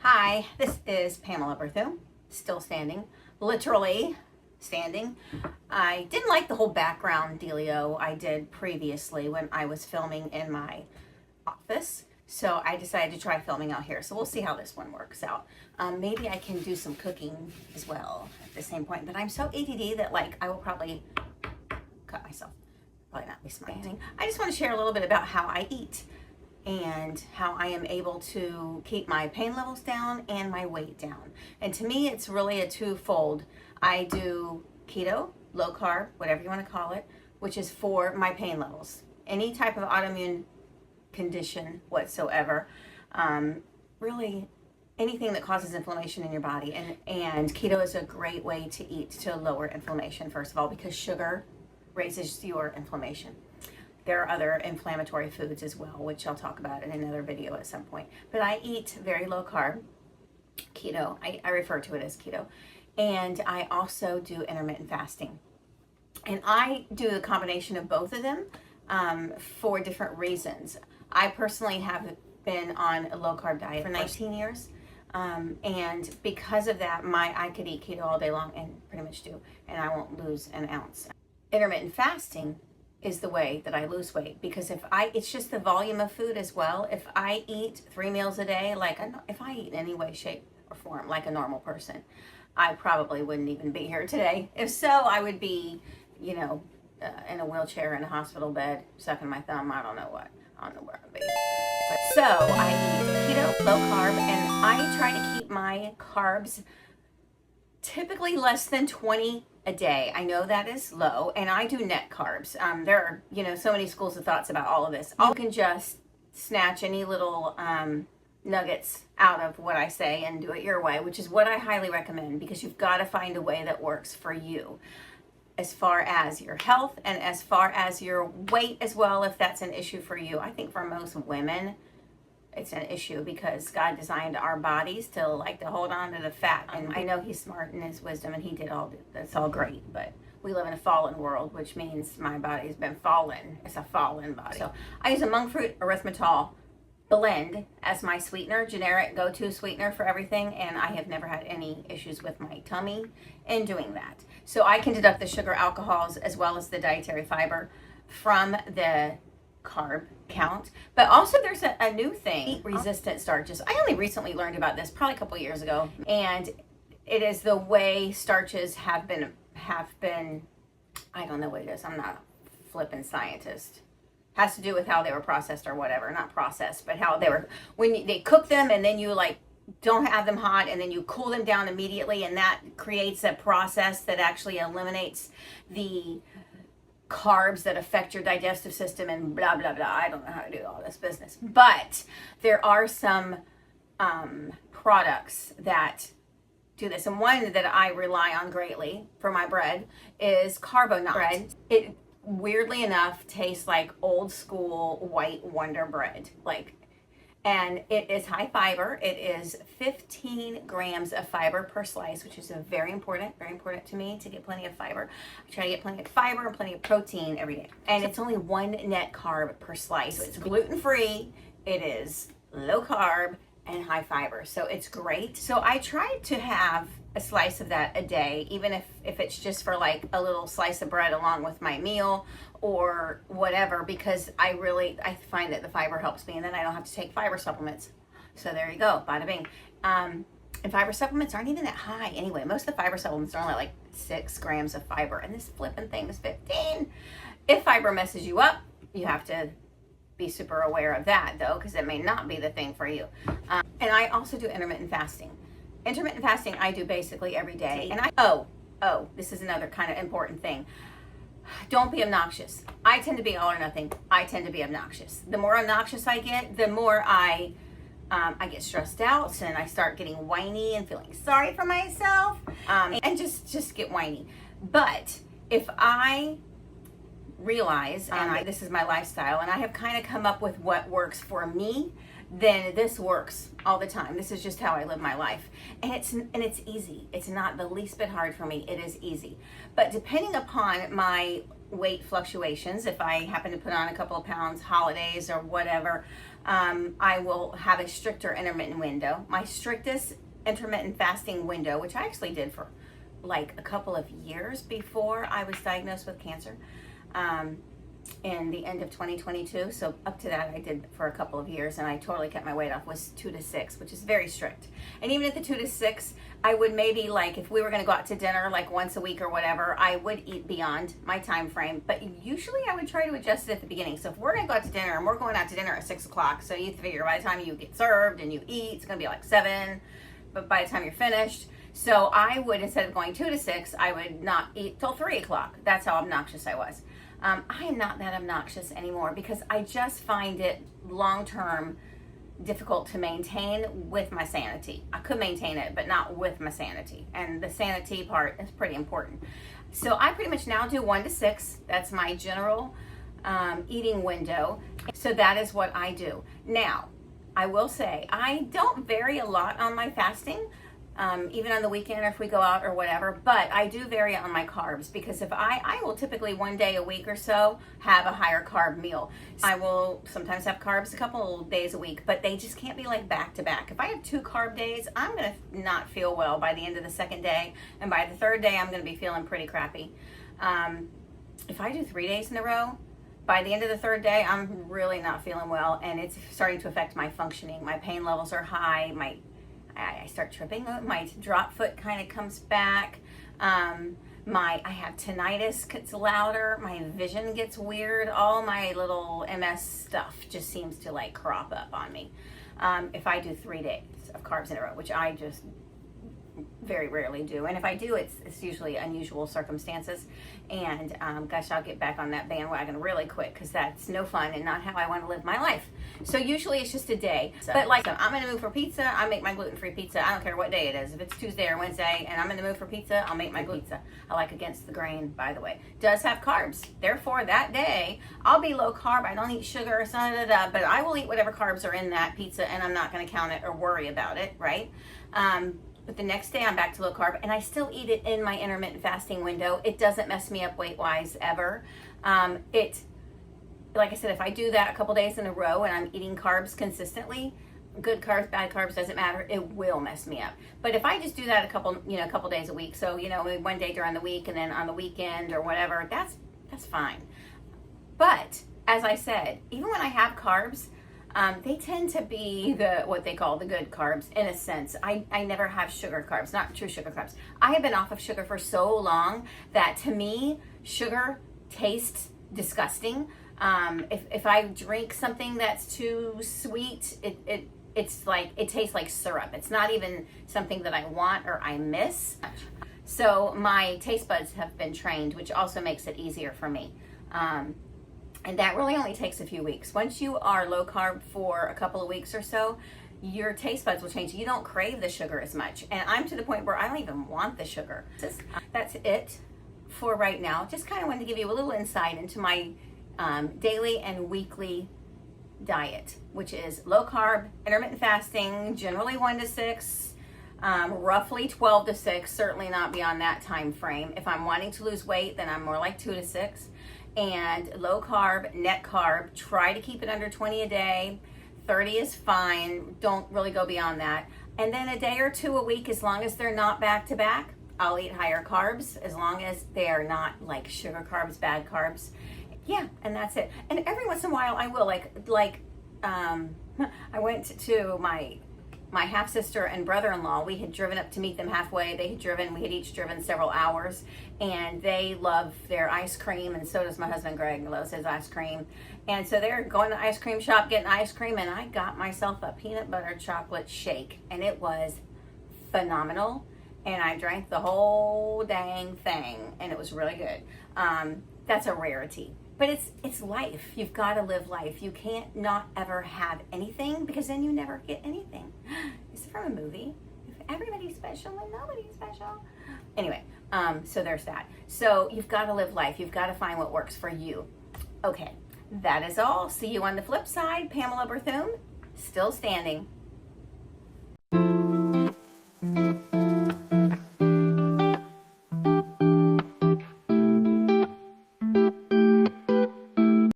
Hi, this is Pamela Berthu, still standing, literally standing. I didn't like the whole background dealio I did previously when I was filming in my office, so I decided to try filming out here. So we'll see how this one works out. Maybe I can do some cooking as well at the same point, but I'm so ADD that I will probably cut myself. Probably not be smiling. I just want to share a little bit about how I eat and how I am able to keep my pain levels down and my weight down. And to me, it's really a twofold. I do keto, low carb, whatever you want to call it, which is for my pain levels. Any type of autoimmune condition whatsoever, really anything that causes inflammation in your body. And keto is a great way to eat to lower inflammation, first of all, because sugar raises your inflammation. There are other inflammatory foods as well, which I'll talk about in another video at some point. But I eat very low carb, keto. I refer to it as keto. And I also do intermittent fasting. And I do a combination of both of them for different reasons. I personally have been on a low carb diet for 19 years. And because of that, I could eat keto all day long and pretty much do, and I won't lose an ounce. Intermittent fasting is the way that I lose weight, because it's just the volume of food as well. If I eat 3 meals a day, if I eat in any way, shape, or form like a normal person, I probably wouldn't even be here today. If so, I would be, in a wheelchair in a hospital bed, sucking my thumb. I don't know where I'd be. So I eat keto, low carb, and I try to keep my carbs typically less than 20 a day. I know that is low, and I do net carbs. There are, so many schools of thoughts about all of this. You can just snatch any little nuggets out of what I say and do it your way, which is what I highly recommend, because you've got to find a way that works for you as far as your health and as far as your weight as well, if that's an issue for you. I think for most women, it's an issue because God designed our bodies to like to hold on to the fat. And I know He's smart in His wisdom, and He did that's all great. But we live in a fallen world, which means my body's been fallen. It's a fallen body. So I use a monk fruit erythritol blend as my sweetener, generic go-to sweetener for everything. And I have never had any issues with my tummy in doing that. So I can deduct the sugar, alcohols, as well as the dietary fiber from the carb count. But also there's a new thing, resistant starches. I only recently learned about this, probably a couple years ago, and it is the way starches have been I don't know what it is, I'm not a flippin' scientist. Has to do with how they were processed or whatever, not processed, but how they were, when they cook them and then you don't have them hot and then you cool them down immediately, and that creates a process that actually eliminates the carbs that affect your digestive system and blah blah blah. I don't know how to do all this business, but there are some products that do this, and one that I rely on greatly for my bread is Carbonite bread. It weirdly enough tastes like old school white Wonder bread, and it is high fiber. It is 15 grams of fiber per slice, which is very important to me to get plenty of fiber. I try to get plenty of fiber and plenty of protein every day. And it's only 1 net carb per slice. So it's gluten-free, it is low carb, and high fiber. So it's great. So I try to have a slice of that a day, even if it's just for a little slice of bread along with my meal or whatever, because I find that the fiber helps me, and then I don't have to take fiber supplements. So there you go, bada bing. And fiber supplements aren't even that high anyway. Most of the fiber supplements are only 6 grams of fiber, and this flipping thing is 15. If fiber messes you up, you have to be super aware of that, though, because it may not be the thing for you. And I also do intermittent fasting. Intermittent fasting I do basically every day. And this is another kind of important thing. Don't be obnoxious. I tend to be all or nothing. I tend to be obnoxious. The more obnoxious I get, the more I get stressed out, and I start getting whiny and feeling sorry for myself, and just get whiny. But if I realize, this is my lifestyle, and I have kind of come up with what works for me, then this works all the time. This is just how I live my life. And it's easy. It's not the least bit hard for me. It is easy. But depending upon my weight fluctuations, if I happen to put on a couple of pounds, holidays or whatever, I will have a stricter intermittent window. My strictest intermittent fasting window, which I actually did for like a couple of years before I was diagnosed with cancer, in the end of 2022. So up to that I did for a couple of years, and I totally kept my weight off, was 2 to 6, which is very strict. And even at the 2 to 6, I would maybe, like, if we were going to go out to dinner like once a week or whatever, I would eat beyond my time frame, but usually I would try to adjust it at the beginning. So if we're going to go out to dinner, and we're going out to dinner at 6 o'clock, so you figure by the time you get served and you eat, it's going to be like 7, but by the time you're finished, so I would, instead of going 2 to 6, I would not eat till 3 o'clock. That's how obnoxious I was. I am not that obnoxious anymore, because I just find it long-term difficult to maintain with my sanity. I could maintain it, but not with my sanity. And the sanity part is pretty important. So I pretty much now do 1 to 6. That's my general eating window. So that is what I do. Now, I will say, I don't vary a lot on my fasting. Even on the weekend, or if we go out or whatever, but I do vary on my carbs, because if I will typically one day a week or so have a higher carb meal. I will sometimes have carbs a couple days a week, but they just can't be like back to back. If I have 2 carb days, I'm going to not feel well by the end of the second day, and by the third day, I'm going to be feeling pretty crappy. If I do 3 days in a row, by the end of the third day, I'm really not feeling well, and it's starting to affect my functioning. My pain levels are high. I start tripping. My drop foot kind of comes back. I have tinnitus, gets louder. My vision gets weird. All my little MS stuff just seems to like crop up on me. If I do 3 days of carbs in a row, which I just very rarely do. And if I do, it's usually unusual circumstances. And gosh, I'll get back on that bandwagon really quick, because that's no fun and not how I want to live my life. So usually it's just a day. But like, I'm in the mood for pizza, I make my gluten-free pizza. I don't care what day it is. If it's Tuesday or Wednesday and I'm in the mood for pizza, I'll make my pizza. I like against the grain, by the way. Does have carbs. Therefore, that day, I'll be low carb. I don't eat sugar, but I will eat whatever carbs are in that pizza, and I'm not going to count it or worry about it, right? But the next day I'm back to low carb, and I still eat it in my intermittent fasting window. It doesn't mess me up weight-wise ever. Like I said, if I do that a couple days in a row and I'm eating carbs consistently, good carbs, bad carbs, doesn't matter, it will mess me up. But if I just do that a couple days a week, so one day during the week and then on the weekend or whatever, that's fine. But as I said, even when I have carbs, they tend to be what they call the good carbs, in a sense. I never have sugar carbs, not true sugar carbs. I have been off of sugar for so long that, to me, sugar tastes disgusting. If I drink something that's too sweet, it tastes like syrup. It's not even something that I want or I miss. So my taste buds have been trained, which also makes it easier for me. And that really only takes a few weeks. Once you are low carb for a couple of weeks or so, your taste buds will change. You don't crave the sugar as much. And I'm to the point where I don't even want the sugar. That's it for right now. Just kind of wanted to give you a little insight into my daily and weekly diet, which is low carb, intermittent fasting, generally 1 to 6, roughly 12 to 6, certainly not beyond that time frame. If I'm wanting to lose weight, then I'm more like 2 to 6. And low carb, net carb, try to keep it under 20 a day. 30 is fine. Don't really go beyond that. And then a day or 2 a week, as long as they're not back to back, I'll eat higher carbs, as long as they are not like sugar carbs, bad carbs. Yeah, and that's it. And every once in a while I will, I went to my half-sister and brother-in-law. We had driven up to meet them halfway. We had each driven several hours, and they love their ice cream, and so does my husband Greg, loves his ice cream. And so they're going to the ice cream shop, getting ice cream, and I got myself a peanut butter chocolate shake, and it was phenomenal, and I drank the whole dang thing, and it was really good. That's a rarity. But it's life. You've got to live life. You can't not ever have anything, because then you never get anything. It's from a movie. If everybody's special and nobody's special. Anyway, so there's that. So you've got to live life. You've got to find what works for you. Okay, that is all. See you on the flip side. Pamela Berthum, still standing.